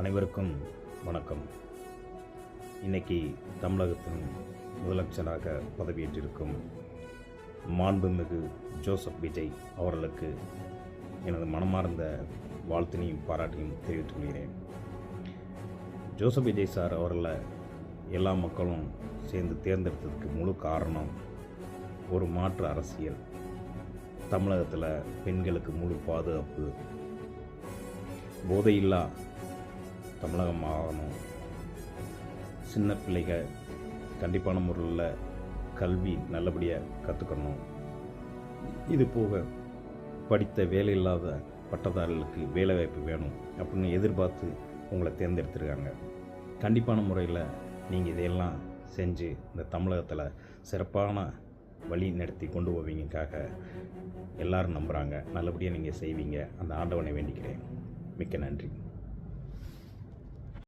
அனைவருக்கும் வணக்கம். இன்னைக்கு தமிழகத்தின் முதலமைச்சராக பதவியேற்றிருக்கும் மாண்புமிகு ஜோசப் விஜய் அவர்களுக்கு எனது மனமார்ந்த வாழ்த்தினையும் பாராட்டியும் தெரிவித்துக் கொள்கிறேன். ஜோசப் விஜய் சார் அவர்களை எல்லா மக்களும் சேர்ந்து தேர்ந்தெடுத்ததுக்கு முழு காரணம் ஒரு மாற்று அரசியல், தமிழகத்தில் பெண்களுக்கு முழு பாதுகாப்பு, போதையில்லா தமிழகம் ஆகணும், சின்ன பிள்ளைகள் கண்டிப்பான முறையில் கல்வி நல்லபடியாக கற்றுக்கணும், இது போக படித்த வேலை இல்லாத பட்டதாரிகளுக்கு வேலைவாய்ப்பு வேணும் அப்படின்னு எதிர்பார்த்து உங்களை தேர்ந்தெடுத்துருக்காங்க. கண்டிப்பான முறையில் நீங்கள் இதையெல்லாம் செஞ்சு இந்த தமிழகத்தில் சிறப்பான வழி நடத்தி கொண்டு போவீங்கக்காக எல்லாரும் நம்புகிறாங்க. நல்லபடியாக நீங்கள் செய்வீங்க. அந்த ஆண்டவனை வேண்டிக்கிறேன். மிக்க நன்றி.